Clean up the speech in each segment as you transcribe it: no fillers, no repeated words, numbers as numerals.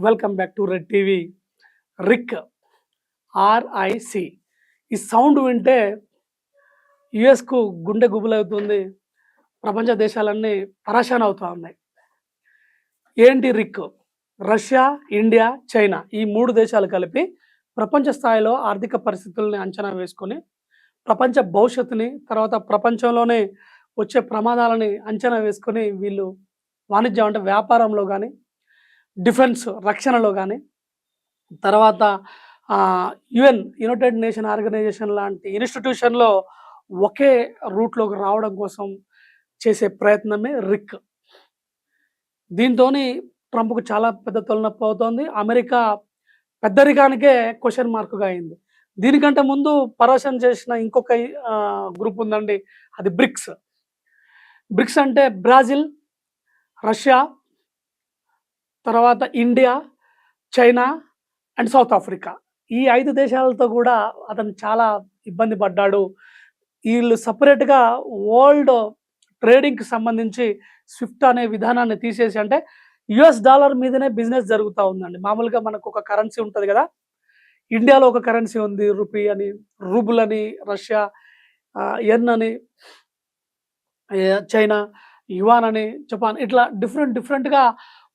Welcome back to Red TV. Rick, R I C. ఈ sound వింటే యుఎస్కు గుండె గుబులవుతుంది. ప్రపంచ దేశాలన్నీ పరేషాన్ అవుతా ఉన్నాయి. ఏంటి రిక్? రష్యా, ఇండియా, చైనా ఈ 3 దేశాలు కలిపి ప్రపంచ స్థాయిలో ఆర్థిక పరిస్థితుల్ని అంచనా వేసుకొని, ప్రపంచ భవిష్యత్తుని, తర్వాత ప్రపంచంలోనే వచ్చే ప్రమాదాలని అంచనా వేసుకొని వీళ్ళు వాణిజ్యం అంటే వ్యాపారంలో కానీ, డిఫెన్స్ రక్షణలో కానీ, తర్వాత యునైటెడ్ నేషన్ ఆర్గనైజేషన్ లాంటి ఇన్స్టిట్యూషన్లో ఒకే రూట్లోకి రావడం కోసం చేసే ప్రయత్నమే రిక్. దీంతోని ట్రంప్కు చాలా పెద్ద తలనొప్పి అవుతోంది. అమెరికా పెద్దరికానికే క్వశ్చన్ మార్క్గా అయింది. దీనికంటే ముందు పరేషాన్ చేసిన ఇంకొక గ్రూప్ ఉందండి, అది బ్రిక్స్. బ్రిక్స్ అంటే బ్రెజిల్, రష్యా, తర్వాత India, China and south Africa. ఈ 5 దేశాలతో కూడా అతను చాలా ఇబ్బంది పడ్డాడు. వీళ్ళు సపరేట్గా వరల్డ్ ట్రేడింగ్కి సంబంధించి స్విఫ్ట్ అనే విధానాన్ని తీసేసి, అంటే యుఎస్ డాలర్ మీదనే బిజినెస్ జరుగుతూ ఉందండి. మామూలుగా మనకు ఒక కరెన్సీ ఉంటుంది కదా, ఇండియాలో ఒక కరెన్సీ ఉంది, రూపీ అని, రూబుల్ అని, రష్యా ఎన్ అని, చైనా యువాన్ అని, జపాన్, ఇట్లా డిఫరెంట్గా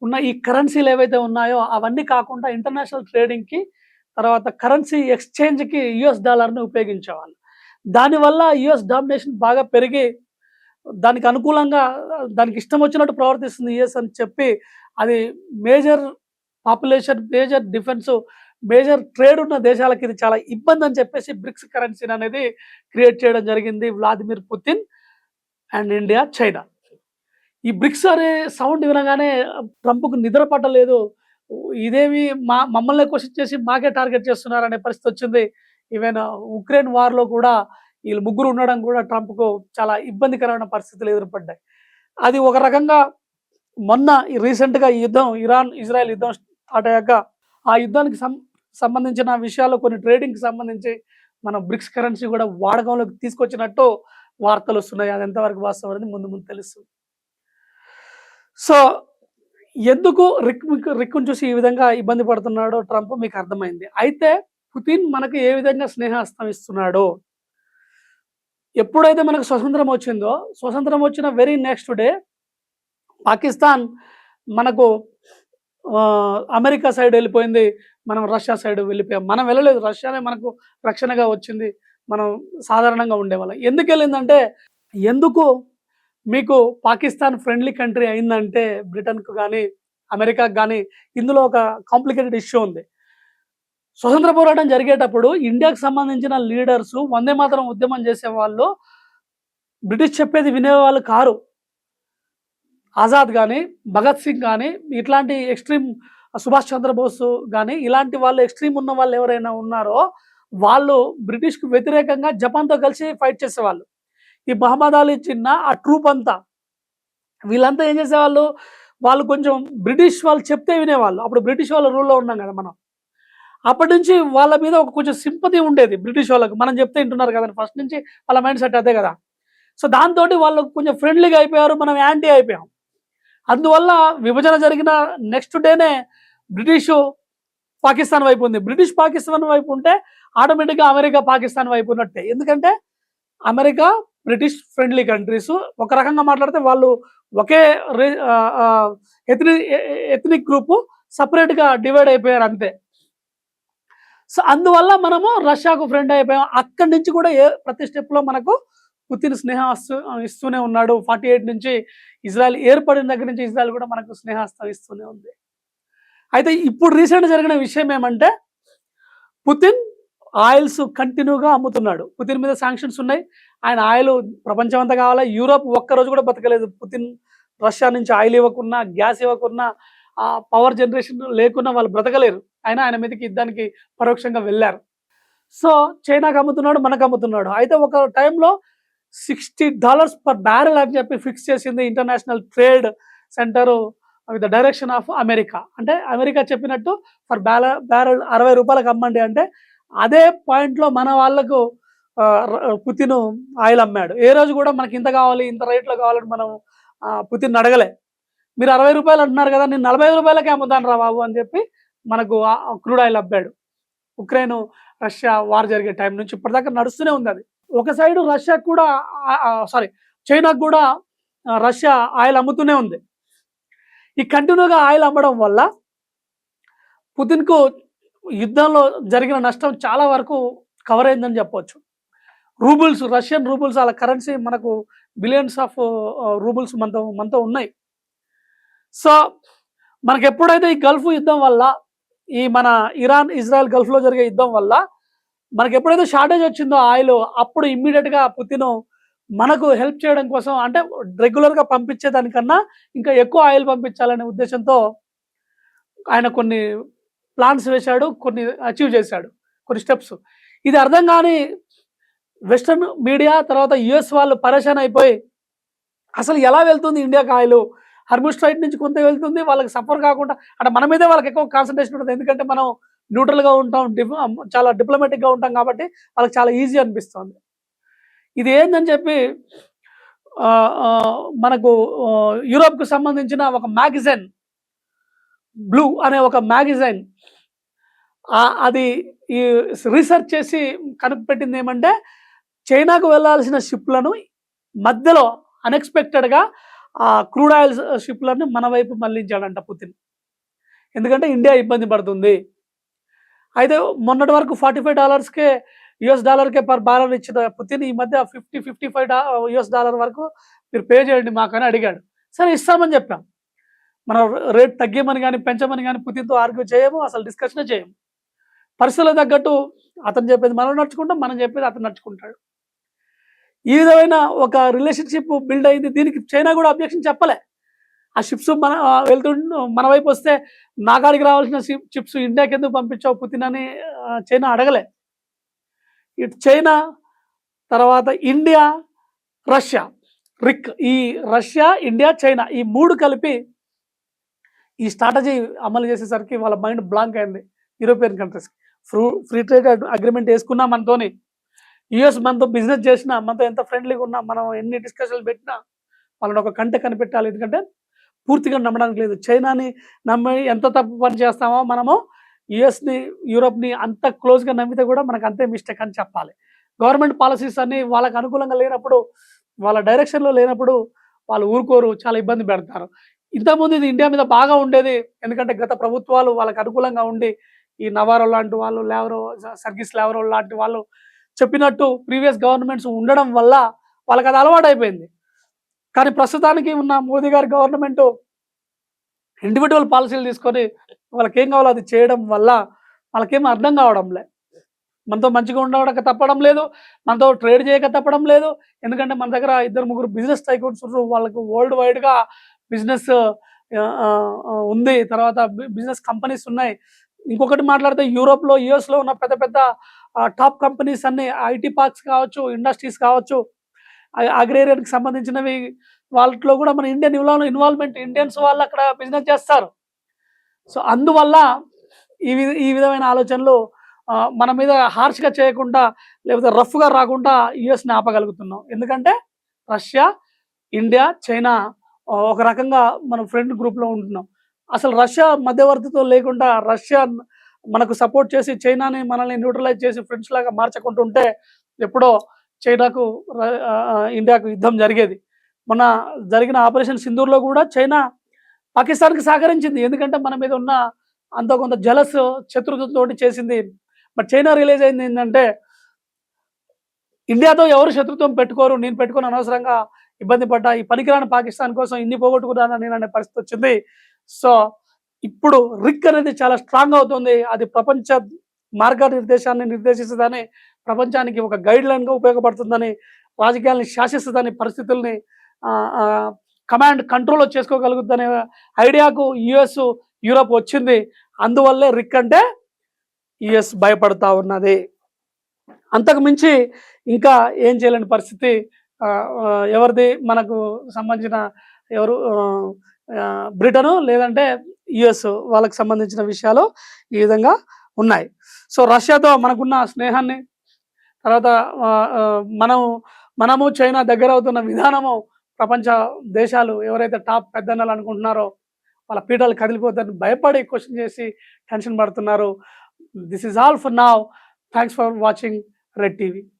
ఉన్న ఈ కరెన్సీలు ఏవైతే ఉన్నాయో అవన్నీ కాకుండా ఇంటర్నేషనల్ ట్రేడింగ్కి, తర్వాత కరెన్సీ ఎక్స్చేంజ్కి యుఎస్ డాలర్ని ఉపయోగించేవాళ్ళు. దానివల్ల యుఎస్ డామినేషన్ బాగా పెరిగి దానికి అనుకూలంగా దానికి ఇష్టం వచ్చినట్టు ప్రవర్తిస్తుంది యుఎస్ అని చెప్పి, అది major population, major defence, major trade ఉన్న దేశాలకి ఇది చాలా ఇబ్బంది అని చెప్పేసి బ్రిక్స్ కరెన్సీని అనేది క్రియేట్ చేయడం జరిగింది Vladimir Putin and India, China. ఈ బ్రిక్స్ అనే సౌండ్ వినగానే ట్రంప్కు నిద్ర పట్టలేదు. ఇదేమి మమ్మల్ని క్వశ్చన్ చేసి మాకే టార్గెట్ చేస్తున్నారనే పరిస్థితి వచ్చింది. ఈవెన్ ఉక్రెయిన్ వార్లో కూడా వీళ్ళు ముగ్గురు ఉండడం కూడా ట్రంప్కు చాలా ఇబ్బందికరమైన పరిస్థితులు ఎదురుపడ్డాయి. అది ఒక రకంగా మొన్న రీసెంట్గా ఈ యుద్ధం, ఇరాన్ ఇజ్రాయెల్ యుద్ధం స్టార్ట్ అయ్యాక ఆ యుద్ధానికి సంబంధించిన విషయాల్లో కొన్ని ట్రేడింగ్కి సంబంధించి మనం బ్రిక్స్ కరెన్సీ కూడా వాడకంలోకి తీసుకొచ్చినట్టు వార్తలు వస్తున్నాయి. అది ఎంతవరకు వాస్తవం అనేది ముందు ముందు తెలుస్తుంది. సో ఎందుకు రిక్ను చూసి ఈ విధంగా ఇబ్బంది పడుతున్నాడో ట్రంప్ మీకు అర్థమైంది. అయితే పుతిన్ మనకు ఏ విధంగా స్నేహస్తం ఇస్తున్నాడో, ఎప్పుడైతే మనకు స్వతంత్రం వచ్చిందో, స్వతంత్రం వచ్చిన వెరీ నెక్స్ట్ డే పాకిస్తాన్ మనకు అమెరికా సైడ్ వెళ్ళిపోయింది, మనం రష్యా సైడ్ వెళ్ళిపోయాం. మనం వెళ్ళలేదు, రష్యానే మనకు రక్షణగా వచ్చింది. మనం సాధారణంగా ఉండేవాళ్ళం. ఎందుకు వెళ్ళిందంటే, ఎందుకు మీకు పాకిస్తాన్ ఫ్రెండ్లీ కంట్రీ అయిందంటే బ్రిటన్కు కానీ అమెరికాకు కానీ ఇందులో ఒక కాంప్లికేటెడ్ ఇష్యూ ఉంది. స్వతంత్ర పోరాటం జరిగేటప్పుడు ఇండియాకు సంబంధించిన లీడర్స్ వందే మాతరం ఉద్యమం చేసేవాళ్ళు బ్రిటిష్ చెప్పేది వినేవాళ్ళు కారు. ఆజాద్ కానీ, భగత్ సింగ్ కానీ, ఇట్లాంటి ఎక్స్ట్రీమ్, సుభాష్ చంద్రబోస్ కానీ, ఇలాంటి వాళ్ళు ఎక్స్ట్రీమ్ ఉన్న వాళ్ళు ఎవరైనా ఉన్నారో వాళ్ళు బ్రిటిష్కు వ్యతిరేకంగా జపాన్తో కలిసి ఫైట్ చేసేవాళ్ళు. ఈ మహమ్మద్ అలీ చిన్న ఆ ట్రూప్ అంతా, వీళ్ళంతా ఏం చేసేవాళ్ళు, వాళ్ళు కొంచెం బ్రిటిష్ వాళ్ళు చెప్తే వినేవాళ్ళు. అప్పుడు బ్రిటిష్ వాళ్ళ రూల్లో ఉన్నాం కదా మనం. అప్పటి నుంచి వాళ్ళ మీద ఒక కొంచెం సింపతి ఉండేది బ్రిటిష్ వాళ్ళకు. మనం చెప్తే వింటున్నారు కదండి, ఫస్ట్ నుంచి వాళ్ళ మైండ్ సెట్ అదే కదా. సో దాంతో వాళ్ళు కొంచెం ఫ్రెండ్లీగా అయిపోయారు, మనం యాంటీ అయిపోయాం. అందువల్ల విభజన జరిగిన నెక్స్ట్ డేనే బ్రిటిష్ పాకిస్తాన్ వైపు ఉంది. బ్రిటిష్ పాకిస్తాన్ వైపు ఉంటే ఆటోమేటిక్గా అమెరికా పాకిస్తాన్ వైపు ఉన్నట్టే. ఎందుకంటే అమెరికా, బ్రిటిష్ ఫ్రెండ్లీ కంట్రీస్. ఒక రకంగా మాట్లాడితే వాళ్ళు ఒకే ఎథనిక్ గ్రూపు, సపరేట్గా డివైడ్ అయిపోయారు అంతే. సో అందువల్ల మనము రష్యాకు ఫ్రెండ్ అయిపోయాం. అక్కడి నుంచి కూడా ప్రతి స్టెప్లో మనకు పుతిన్ స్నేహం ఇస్తూనే ఉన్నాడు. 48 నుంచి ఇజ్రాయెల్ ఏర్పడిన దగ్గర నుంచి ఇజ్రాయెల్ కూడా మనకు స్నేహస్తం ఇస్తూనే ఉంది. అయితే ఇప్పుడు రీసెంట్ జరిగిన విషయం ఏమంటే, పుతిన్ ఆయిల్స్ కంటిన్యూగా అమ్ముతున్నాడు. పుతిన్ మీద శాంక్షన్స్ ఉన్నాయి. ఆయన ఆయిల్ ప్రపంచం అంతా కావాలా. యూరోప్ ఒక్కరోజు కూడా బతకలేదు పుతిన్ రష్యా నుంచి ఆయిల్ ఇవ్వకున్నా, గ్యాస్ ఇవ్వకున్నా, పవర్ జనరేషన్ లేకున్నా వాళ్ళు బ్రతకలేరు. ఆయన మీదకి యుద్ధానికి పరోక్షంగా వెళ్ళారు. సో చైనాకి అమ్ముతున్నాడు, మనకు అమ్ముతున్నాడు. అయితే ఒక టైంలో $60 పర్ బ్యారెల్ అని చెప్పి ఫిక్స్ చేసింది international trade centre with the direction of America. అంటే అమెరికా చెప్పినట్టు ఫర్ బ్యారెల్ $60 అమ్మండి అంటే, అదే పాయింట్లో మన వాళ్ళకు పుతిన్ ఆయిల్ అమ్మాడు. ఏ రోజు కూడా మనకి ఇంత కావాలి, ఇంత రేట్లో కావాలని మనం పుతిన్ అడగలే. మీరు $60 అంటున్నారు కదా, నేను $45కే అమ్ముతాను రా బాబు అని చెప్పి మనకు క్రూడ్ ఆయిల్ అబ్బాడు. ఉక్రెయిన్ రష్యా వార్ జరిగే టైం నుంచి ఇప్పటిదాకా నడుస్తూనే ఉంది అది. ఒక సైడు రష్యా కూడా సారీ చైనాకు కూడా రష్యా ఆయిల్ అమ్ముతూనే ఉంది. ఈ కంటిన్యూగా ఆయిల్ అమ్మడం వల్ల పుతిన్కు యుద్ధంలో జరిగిన నష్టం చాలా వరకు కవర్ అయిందని చెప్పవచ్చు. రూబుల్స్, రష్యన్ రూబుల్స్, అలా కరెన్సీ మనకు బిలియన్స్ ఆఫ్ రూబుల్స్ మనతో ఉన్నాయి. సో మనకు ఎప్పుడైతే ఈ గల్ఫ్ యుద్ధం వల్ల, ఈ మన ఇరాన్ ఇజ్రాయెల్ గల్ఫ్లో జరిగే యుద్ధం వల్ల మనకు ఎప్పుడైతే షార్టేజ్ వచ్చిందో ఆయిల్, అప్పుడు ఇమ్మీడియట్గా పుతిన్ మనకు హెల్ప్ చేయడం కోసం, అంటే రెగ్యులర్గా పంపించేదానికన్నా ఇంకా ఎక్కువ ఆయిల్ పంపించాలనే ఉద్దేశంతో ఆయన కొన్ని ప్లాన్స్ వేశాడు, కొన్ని అచీవ్ చేశాడు, కొన్ని స్టెప్స్. ఇది అర్థం కాని వెస్టర్న్ మీడియా, తర్వాత యుఎస్ వాళ్ళు పరేషాన్ అయిపోయి అసలు ఎలా వెళ్తుంది ఇండియాకి ఆయిల్, హర్ముజ్ స్ట్రైట్ నుంచి కొంత వెళ్తుంది, వాళ్ళకి సఫర్ కాకుండా, అంటే మన మీదే వాళ్ళకి ఎక్కువ కాన్సన్ట్రేషన్ ఉంటుంది. ఎందుకంటే మనం న్యూట్రల్గా ఉంటాం, చాలా డిప్లొమాటిక్గా ఉంటాం కాబట్టి వాళ్ళకి చాలా ఈజీ అనిపిస్తుంది. ఇది ఏందని చెప్పి మనకు యూరోప్కు సంబంధించిన ఒక మ్యాగజైన్, బ్లూ అనే ఒక మ్యాగజైన్, అది ఈ రీసెర్చ్ చేసి కనిపెట్టింది ఏమంటే, చైనాకు వెళ్ళాల్సిన షిప్లను మధ్యలో అన్ఎక్స్పెక్టెడ్గా క్రూడ్ ఆయిల్ షిప్లను మన వైపు మళ్లించాడంట పుతిన్. ఎందుకంటే ఇండియా ఇబ్బంది పడుతుంది. అయితే మొన్నటి వరకు $45కే US పర్ బారల్ ఇచ్చిన పుతిన్ ఈ మధ్య $50-55 వరకు మీరు పే చేయండి మాకని అడిగాడు. సరే ఇస్తామని చెప్పాం. మనం రేట్ తగ్గమని కానీ పెంచమని కానీ పుతిన్తో ఆర్గ్యూ చేయము, అసలు డిస్కషనే చేయము. పరిస్థితులకు తగ్గట్టు అతను చెప్పేది మనం నడుచుకుంటాం, మనం చెప్పేది అతను నడుచుకుంటాడు. ఈ విధమైన ఒక రిలేషన్షిప్ బిల్డ్ అయింది. దీనికి చైనా కూడా అబ్జెక్షన్ చెప్పలే. ఆ షిప్స్ మన వైపు వస్తే నా కాడికి రావాల్సిన చిప్స్ ఇండియాకి ఎందుకు పంపించావు పుతిన్ అని చైనా అడగలే. ఇటు చైనా, తర్వాత ఇండియా, రష్యా, రిక్, ఈ రష్యా, ఇండియా, చైనా ఈ మూడు కలిపి ఈ స్ట్రాటజీ అమలు చేసేసరికి వాళ్ళ మైండ్ బ్లాంక్ అయింది. యూరోపియన్ కంట్రీస్కి ఫ్రీ ట్రేడ్ అగ్రిమెంట్ వేసుకున్నా మనతోని, యుఎస్ మనతో బిజినెస్ చేసినా, మనతో ఎంత ఫ్రెండ్లీగా ఉన్నా, మనం ఎన్ని డిస్కషన్లు పెట్టినా వాళ్ళని ఒక కంట కనిపెట్టాలి. ఎందుకంటే పూర్తిగా నమ్మడానికి లేదు. చైనాని నమ్మి ఎంత తప్పు పని చేస్తామో మనము యుఎస్ని, యూరోప్ని అంత క్లోజ్గా నమ్మితే కూడా మనకు అంతే మిస్టేక్ అని చెప్పాలి. గవర్నమెంట్ పాలసీస్ అన్నీ వాళ్ళకు అనుకూలంగా లేనప్పుడు, వాళ్ళ డైరెక్షన్లో లేనప్పుడు వాళ్ళు ఊరుకోరు, చాలా ఇబ్బంది పెడతారు. ఇంతకుముందు ఇది ఇండియా మీద బాగా ఉండేది. ఎందుకంటే గత ప్రభుత్వాలు వాళ్ళకి అనుకూలంగా ఉండి, ఈ నవారో లాంటి వాళ్ళు, సర్గీస్ లావ్రోవ్ లాంటి వాళ్ళు చెప్పినట్టు ప్రీవియస్ గవర్నమెంట్స్ ఉండడం వల్ల వాళ్ళకి అది అలవాటు అయిపోయింది. కానీ ప్రస్తుతానికి ఉన్న మోదీ గారి గవర్నమెంట్ ఇండివిజువల్ పాలసీలు తీసుకొని వాళ్ళకి ఏం కావాలో అది చేయడం వల్ల వాళ్ళకేం అర్థం కావడం లేదు. మనతో మంచిగా ఉండక తప్పడం లేదు, మనతో ట్రేడ్ చేయక తప్పడం లేదు. ఎందుకంటే మన దగ్గర 2-3 బిజినెస్ టైకూన్స్ ఉన్నారు, వాళ్ళకు వరల్డ్ వైడ్గా బిజినెస్ ఉంది, తర్వాత బిజినెస్ కంపెనీస్ ఉన్నాయి. ఇంకొకటి మాట్లాడితే యూరోప్లో, యుఎస్లో ఉన్న పెద్ద పెద్ద టాప్ కంపెనీస్ అన్ని, ఐటీ పార్క్స్ కావచ్చు, ఇండస్ట్రీస్ కావచ్చు, అగ్రేరియన్కి సంబంధించినవి, వాళ్ళలో కూడా మన ఇండియన్ ఇన్వాల్వ్మెంట్, ఇండియన్స్ వాళ్ళు అక్కడ బిజినెస్ చేస్తారు. సో అందువల్ల ఈ విధమైన ఆలోచనలు మన మీద హార్ష్గా చేయకుండా, లేకపోతే రఫ్గా రాకుండా యుఎస్ని ఆపగలుగుతున్నాం. ఎందుకంటే రష్యా, ఇండియా, చైనా ఒక రకంగా మనం ఫ్రెండ్ గ్రూప్లో ఉంటున్నాం. అసలు రష్యా మధ్యవర్తితో లేకుండా రష్యా మనకు సపోర్ట్ చేసి చైనాని మనల్ని న్యూట్రలైజ్ చేసి ఫ్రెండ్స్ లాగా మార్చకుంటుంటే ఎప్పుడో చైనాకు ఇండియాకు యుద్ధం జరిగేది. మొన్న జరిగిన ఆపరేషన్ సింధూర్లో కూడా చైనా పాకిస్తాన్కి సహకరించింది. ఎందుకంటే మన మీద ఉన్న అంత కొంత జలస్ శత్రుత్వంతో చేసింది. బట్ చైనా రియలైజ్ అయింది ఏంటంటే, ఇండియాతో ఎవరు శత్రుత్వం పెట్టుకోరు, నేను పెట్టుకొని అనవసరంగా ఇబ్బంది పడ్డా, ఈ పనికిరాని పాకిస్తాన్ కోసం ఇన్ని పోగొట్టుకున్నాను నేను అనే పరిస్థితి వచ్చింది. సో ఇప్పుడు రిక్ అనేది చాలా స్ట్రాంగ్ అవుతుంది. అది ప్రపంచ మార్గనిర్దేశాన్ని నిర్దేశిస్తుందని, ప్రపంచానికి ఒక గైడ్ లైన్గా ఉపయోగపడుతుందని, రాజకీయాల్ని శాసిస్తుందని, పరిస్థితుల్ని కమాండ్ కంట్రోల్లో చేసుకోగలుగుతుందనే ఐడియాకు యుఎస్, యూరోప్ వచ్చింది. అందువల్లే రిక్ అంటే యుఎస్ భయపడతా ఉన్నది. అంతకు మించి ఇంకా ఏం చేయలేని పరిస్థితి ఎవరిది, మనకు సంబంధించిన ఎవరు బ్రిటను లేదంటే యుఎస్, వాళ్ళకి సంబంధించిన విషయాలు ఈ విధంగా ఉన్నాయి. సో రష్యాతో మనకున్న స్నేహాన్ని, తర్వాత మనము చైనా దగ్గర అవుతున్న విధానము, ప్రపంచ దేశాలు ఎవరైతే టాప్ పెద్దన్నలు అనుకుంటున్నారో వాళ్ళ పీఠాలు కదిలిపోతారని భయపడి క్వశ్చన్ చేసి టెన్షన్ పడుతున్నారు. This is all for now. Thanks for watching red TV.